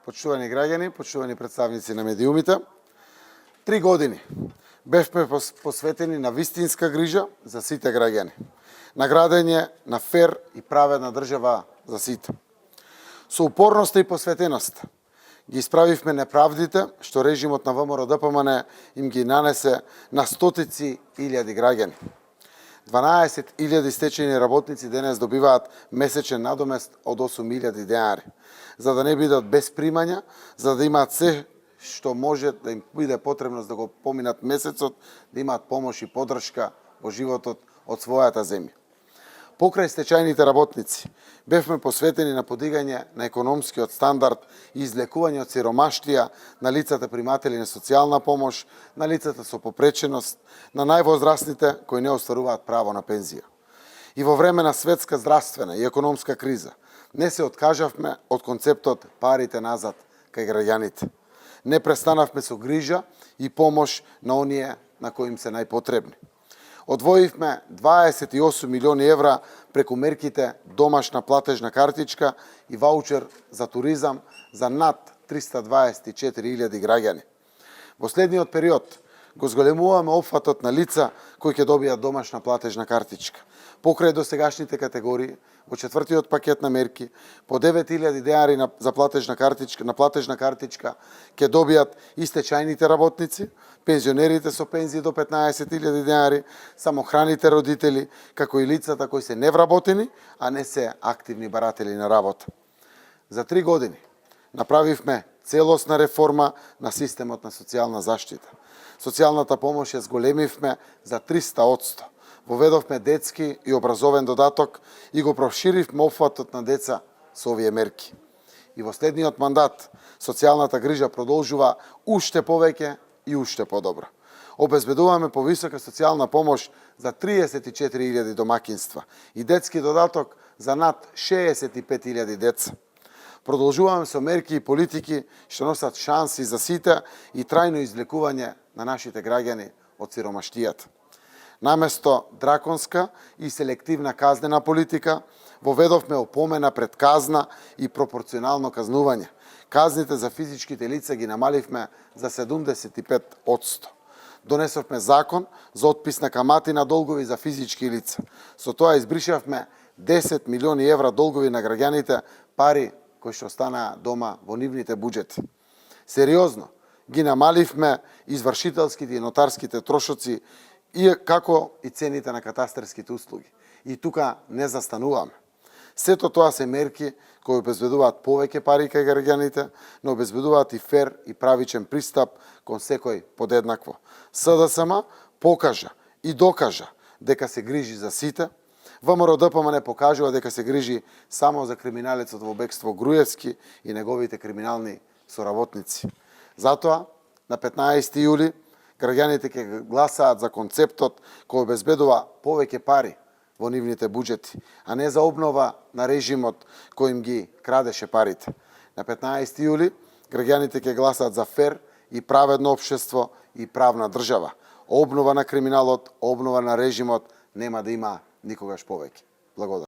почитувани граѓани, почитувани представници на медиумите. 3 години бевме посветени на вистинска грижа за сите граѓани. На градење на фер и праведна држава за сите. Со упорноста и посветеност ги исправивме неправдите што режимот на ВМРО-ДПМН им ги нанесе на стотици илјади граѓани. 12.000 стечени работници денес добиваат месечен надомест од 8.000 денари, за да не бидат без примања, за да имаат се што може да им биде потребно да го поминат месецот, да имаат помош и поддршка во животот од својата земја. Покрај стечајните работници, бевме посветени на подигање на економскиот стандард и излекување од сиромаштија на лицата приматели на социјална помош, на лицата со попреченост, на највозрастните кои не остваруваат право на пензија. И во време на светска здравствена и економска криза не се откажавме од концептот парите назад кај граѓаните. Не престанавме со грижа и помош на оние на кои им се најпотребни. Одвоивме 28 милиони евра преку мерките домашна платежна картичка и ваучер за туризам за над 324.000 граѓани. Во следниот период го зголемуваме опфатот на лица кои ќе добијат домашна платежна картичка. Покрај досегашните категории, во четвртиот пакет на мерки, по 9.000 денари за платежна картичка ќе добијат и стечајните работници, пензионерите со пензии до 15.000 денари, самохраните родители, како и лицата кои се невработени, а не се активни баратели на работа. За 3 години направивме целосна реформа на системот на социјална заштита. Социјалната помош ја зголемивме за 300%. Воведовме детски и образовен додаток и го проширивме опфатот на деца со овие мерки. И во следниот мандат социјалната грижа продолжува уште повеќе и уште подобро. Обезбедуваме повисока социјална помош за 34.000 домакинства и детски додаток за над 65.000 деца. Продолжуваме со мерки и политики што носат шанси за сите и трајно излекување на нашите граѓани од сиромаштијата. Наместо драконска и селективна казнена политика, воведовме опомена пред казна и пропорционално казнување. Казните за физичките лица ги намаливме за 75%. Донесовме закон за отпис на камати на долгови за физички лица. Со тоа избришавме 10 милиони евра долгови на граѓаните, пари кои што останаа дома во нивните буџети. Сериозно ги намаливме извршителските и нотарските трошоци, и како и цените на катастарските услуги. И тука не застануваме. Сето тоа се мерки кои обезбедуваат повеќе пари кај граѓаните, но обезбедуваат и фер и правичен пристап кон секој подеднакво. СДСМ покажа и докажа дека се грижи за сите. ВМРО-ДПМН покажува дека се грижи само за криминалецот во бегство Груевски и неговите криминални соработници. Затоа, на 15 јули, граѓаните ќе гласаат за концептот кој обезбедува повеќе пари во нивните буџети, а не за обнова на режимот кој им ги крадеше парите. На 15 јули граѓаните ќе гласаат за фер и праведно општество и правна држава. Обнова на криминалот, обнова на режимот нема да има никогаш повеќе. Благодарам.